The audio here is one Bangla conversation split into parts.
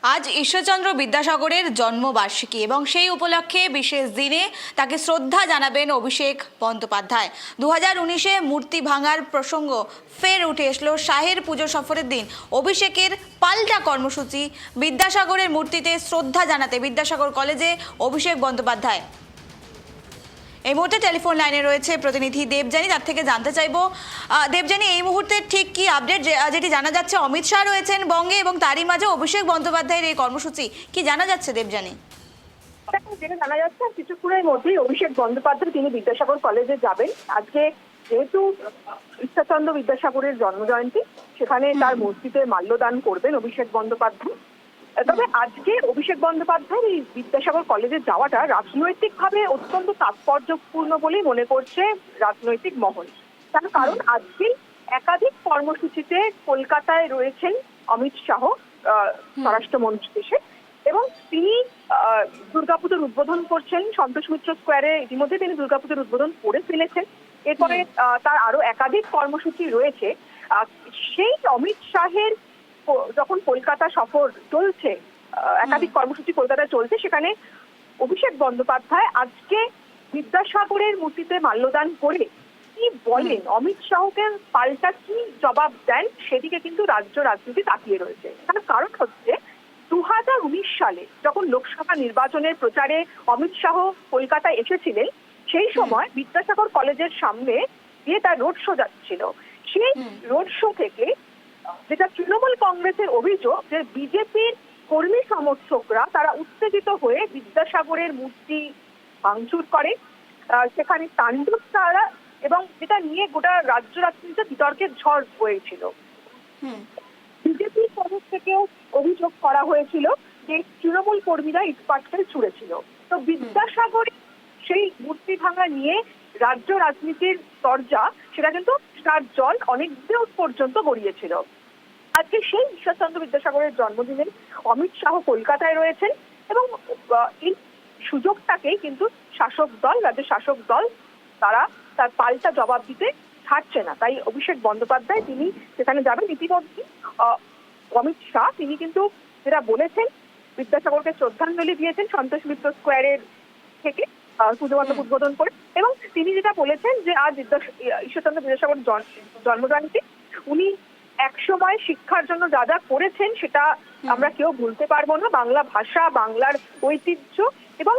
আজ ঈশ্বরচন্দ্র বিদ্যাসাগরের জন্মবার্ষিকী এবং সেই উপলক্ষে বিশেষ দিনে তাকে শ্রদ্ধা জানাবেন অভিষেক বন্দ্যোপাধ্যায়। 2019-এ মূর্তি ভাঙার প্রসঙ্গ ফের উঠে এসলো শাহের পুজো সফরের দিন। অভিষেকের পাল্টা কর্মসূচি, বিদ্যাসাগরের মূর্তিতে শ্রদ্ধা জানাতে বিদ্যাসাগর কলেজে অভিষেক বন্দ্যোপাধ্যায়। এই মুহূর্তে টেলিফোন লাইনে রয়েছে প্রতিনিধি দেবযানী, তার থেকে জানতে চাইবো দেবযানী, এই মুহূর্তে ঠিক কি আপডেট? যেটি জানা যাচ্ছে অমিত শাহ রয়েছেন বঙ্গে এবং তারই মাঝে অভিষেক বন্দ্যোপাধ্যায়ের এই কর্মসূচি, কি জানা যাচ্ছে দেবযানী? যেটা জানা যাচ্ছে কিছুক্ষণের মধ্যেই অভিষেক বন্দ্যোপাধ্যায় তিনি বিদ্যাসাগর কলেজে যাবেন। আজকে যেহেতু ঈশ্বরচন্দ্র বিদ্যাসাগরের জন্মজয়ন্তী, সেখানে তার মূর্তিতে মাল্যদান করবেন অভিষেক বন্দ্যোপাধ্যায়। তবে আজকে অভিষেক বন্দ্যোপাধ্যায়ের এই বিদ্যাসাগর কলেজে যাওয়াটা রাজনৈতিকভাবে অত্যন্ত তাৎপর্যপূর্ণ বলেই মনে করছে রাজনৈতিক মহল। তার কারণ আজকে একাধিক কর্মসূচিতে কলকাতায় রয়েছেন অমিত শাহ, স্বরাষ্ট্রমন্ত্রী দেশে, এবং তিনি দুর্গাপুজোর উদ্বোধন করছেন সন্তোষ মিত্র স্কোয়ারে। ইতিমধ্যে তিনি দুর্গাপুজোর উদ্বোধন করে ফেলেছেন। এরপরে তার আরো একাধিক কর্মসূচি রয়েছে। সেই অমিত শাহের যখন কলকাতা সফর চলছে, একাধিক কর্মসূচি কলকাতায় চলছে, সেখানে অভিষেক বন্দ্যোপাধ্যায় আজকে বিদ্যাসাগরের মূর্তিতে মাল্যদান করে কি বলেন, অমিত শাহকে পাল্টা কি জবাব দেন, সেদিকে কিন্তু রাজ্য রাজনীতি তাকিয়ে রয়েছে। তার কারণ হচ্ছে 2019 সালে যখন লোকসভা নির্বাচনের প্রচারে অমিত শাহ কলকাতায় এসেছিলেন, সেই সময় বিদ্যাসাগর কলেজের সামনে দিয়ে তার রোড শো যাচ্ছিল। সেই রোড শো থেকে যেটা তৃণমূল কংগ্রেসের অভিযোগ যে বিজেপির কর্মী সমর্থকরা তারা উত্তেজিত হয়ে বিদ্যাসাগরের মূর্তি ভাঙচুর করে, সেখানে তাণ্ডব তারা, এবং যেটা নিয়ে গোটা রাজ্য রাজনীতিতে বিতর্কের ঝড় বয়েছিল। বিজেপির তরফ থেকেও অভিযোগ করা হয়েছিল যে তৃণমূল কর্মীরা ইটপাটকেল ছুড়েছিল। তো বিদ্যাসাগরের সেই মূর্তি ভাঙা নিয়ে রাজ্য রাজনীতির তরজা, সেটা কিন্তু তার জল অনেক দূর পর্যন্ত গড়িয়েছিল। আজকে সেই ঈশ্বরচন্দ্র বিদ্যাসাগরের জন্মদিনে অমিত শাহ কলকাতায় রয়েছেন এবং এই সুযোগটাকেই কিন্তু শাসক দল, রাজ্যের শাসক দল, তারা তার পাল্টা জবাব দিতে ছাড়ছে না। তাই অভিষেক বন্দ্যোপাধ্যায় তিনি সেখানে যাবেন। ইতিমধ্যে অমিত শাহ তিনি কিন্তু যেটা বলেছেন, বিদ্যাসাগরকে শ্রদ্ধাঞ্জলি দিয়েছেন সন্তোষ মিত্র স্কোয়ারের থেকে পুজো মণ্ডপ উদ্বোধন করে, এবং তিনি যেটা বলেছেন যে আজ ঈশ্বরচন্দ্র বিদ্যাসাগর জন্মজয়ন্তী, উনি একসময় শিক্ষার জন্য যা যা করেছেন সেটা আমরা কেউ ভুলতে পারবো না। বাংলা ভাষা, বাংলার ঐতিহ্য এবং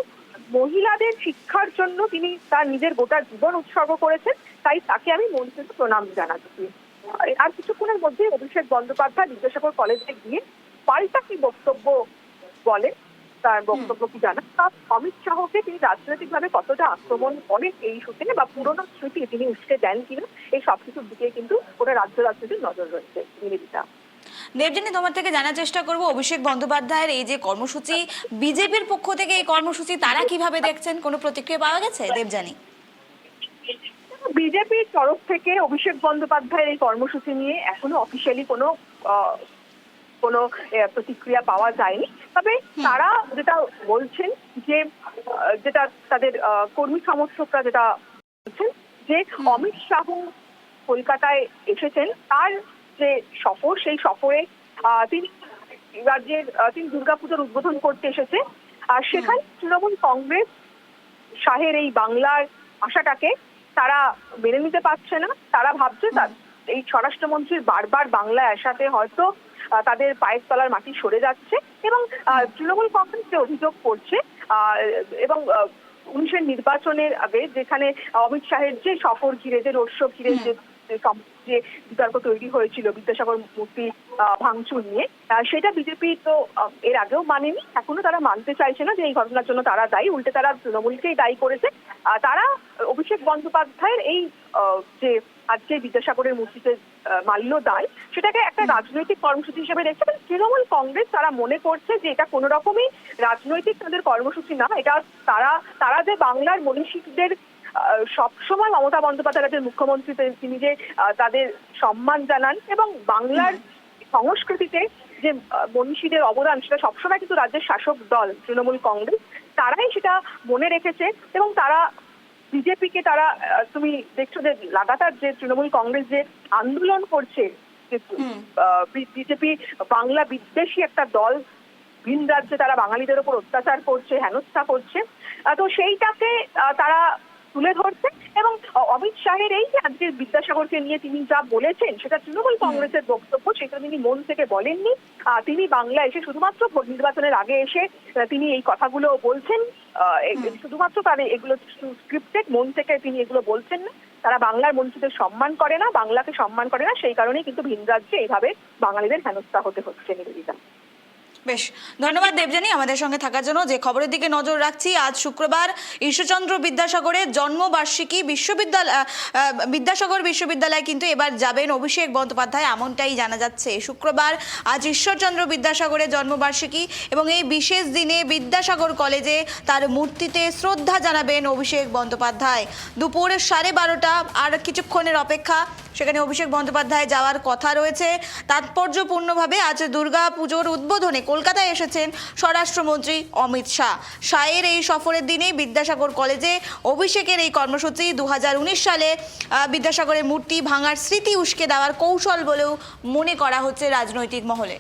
মহিলাদের শিক্ষার জন্য তিনি তার নিজের গোটা জীবন উৎসর্গ করেছেন। তাই তাকে আমি মন থেকে প্রণাম জানাচ্ছি। আর কিছুক্ষণের মধ্যে অভিষেক বন্দ্যোপাধ্যায় বিদ্যাসাগর কলেজে গিয়ে পাল্টা কি বক্তব্য বলেন, তার বক্তব্য কি জানা, অমিত শাহকে তিনি রাজনৈতিকভাবে কতটা আক্রমণ করেন এই সূচনে, বা পুরোনো স্মৃতি তিনি উস্কে দেন কিনা, এই সবকিছুর দিকে কিন্তু ওটা রাজ্য রাজনীতির নজর রয়েছে। নিবেদিতা। দেবযানী, তোমার থেকে জানার চেষ্টা করব অভিষেক বন্দ্যোপাধ্যায়ের এই যে কর্মসূচি, বিজেপির পক্ষ থেকে এই কর্মসূচি তারা কিভাবে দেখছেন, কোনো প্রতিক্রিয়া পাওয়া গেছে দেবযানী? বিজেপির তরফ থেকে অভিষেক বন্দ্যোপাধ্যায়ের এই কর্মসূচি নিয়ে এখনো অফিসিয়ালি কোনো প্রতিক্রিয়া পাওয়া যায়নি। তবে তারা যেটা বলছেন, যেটা তাদের কর্মী সমর্থকরা যেটা বলছেন, যে অমিত শাহ কলকাতায় এসেছেন, তার যে সফর, সেই সফরে তিনি রাজ্যের তিনি দুর্গাপুজোর উদ্বোধন করতে এসেছে। আর সেখানে তৃণমূল কংগ্রেস শাহের এই বাংলার আশাটাকে তারা মেনে নিতে পারছে না। তারা ভাবছে এই স্বরাষ্ট্রমন্ত্রীর বারবার বাংলায় আসাতে হয়তো তাদের পায়ের তলার মাটি সরে যাচ্ছে, এবং তৃণমূল কংগ্রেস যে অভিযোগ করছে, এবং 19-এর নির্বাচনের আগে যেখানে অমিত শাহের যে সফর ঘিরে, যে রোড শো ঘিরে যে বিতর্ক তৈরি হয়েছিল বিদ্যাসাগর মূর্তি ভাঙচুর নিয়ে, সেটা বিজেপি তো এর আগেও মানেনি, এখনো তারা মানতে চাইছে না যে এই ঘটনার জন্য তারা দায়ী, উল্টে তারা তৃণমূলকেই দায়ী করেছে। তারা অভিষেক বন্দ্যোপাধ্যায়ের এই যে আজকে বিদ্যাসাগরের মূর্তিতে মাল্যদান, সেটাকে একটা রাজনৈতিক কর্মসূচি হিসেবে দেখছে। তৃণমূল কংগ্রেস তারা মনে করছে যে এটা কোনো রকমই রাজনৈতিক তাদের কর্মসূচি না, এটা তারা যে বাংলার মনীষীদের সবসময়, মমতা বন্দ্যোপাধ্যায় রাজ্যের মুখ্যমন্ত্রী, তিনি যে তাদের সম্মান জানান এবং বাংলার সংস্কৃতিতে যে মনীষীদের অবদান, সেটা সবসময় কিন্তু রাজ্যের শাসক দল তৃণমূল কংগ্রেস তারাই সেটা মনে রেখেছে। এবং তারা বিজেপিকে, তারা তুমি দেখছো যে লাগাতার যে তৃণমূল কংগ্রেস যে আন্দোলন করছে, বিজেপি বাংলা বিদ্বেষী একটা দল ভিন রাজ্যে তারা বাঙালিদের ওপর অত্যাচার করছে, হেনস্থা করছে। তো সেইটাকে তারা তুলে ধরছে এবং অমিত শাহের এই যে আজকে বিদ্যাসাগরকে নিয়ে তিনি যা বলেছেন সেটা তৃণমূল কংগ্রেসের বক্তব্য, সেটা তিনি মন থেকে বলেননি। তিনি বাংলা এসে শুধুমাত্র ভোট নির্বাচনের আগে এসে তিনি এই কথাগুলো বলছেন, শুধুমাত্র তার এগুলো স্ক্রিপ্টেড, মন থেকে তিনি এগুলো বলছেন না। তারা বাংলার মনীষীদের সম্মান করে না, বাংলাকে সম্মান করে না, সেই কারণেই কিন্তু ভিন রাজ্যে এইভাবে বাঙালিদের হেনস্থা হতে হচ্ছে। নিবেদিতা, বেশ, ধন্যবাদ দেবযানী আমাদের সঙ্গে থাকার জন্য। যে খবরের দিকে নজর রাখছি, আজ শুক্রবার ঈশ্বরচন্দ্র বিদ্যাসাগরের জন্মবার্ষিকী। বিদ্যাসাগর বিশ্ববিদ্যালয় কিন্তু এবার যাবেন অভিষেক বন্দ্যোপাধ্যায়, এমনটাই জানা যাচ্ছে। শুক্রবার আজ ঈশ্বরচন্দ্র বিদ্যাসাগরের জন্মবার্ষিকী এবং এই বিশেষ দিনে বিদ্যাসাগর কলেজে তার মূর্তিতে শ্রদ্ধা জানাবেন অভিষেক বন্দ্যোপাধ্যায়। দুপুর 12:30, আর কিছুক্ষণের অপেক্ষা, সেখানে অভিষেক বন্দ্যোপাধ্যায় যাওয়ার কথা রয়েছে। তাৎপর্যপূর্ণভাবে আজ দুর্গা পুজোর উদ্বোধনে কলকাতায় এসেছেন স্বরাষ্ট্রমন্ত্রী অমিত শাহ। শাহের এই সফরের দিনে বিদ্যাসাগর কলেজে অভিষেকের এই কর্মসূচি 2019 সালে বিদ্যাসাগরের মূর্তি ভাঙার স্মৃতি উস্কে দেওয়ার কৌশল বলেও মনে করা হচ্ছে রাজনৈতিক মহলে।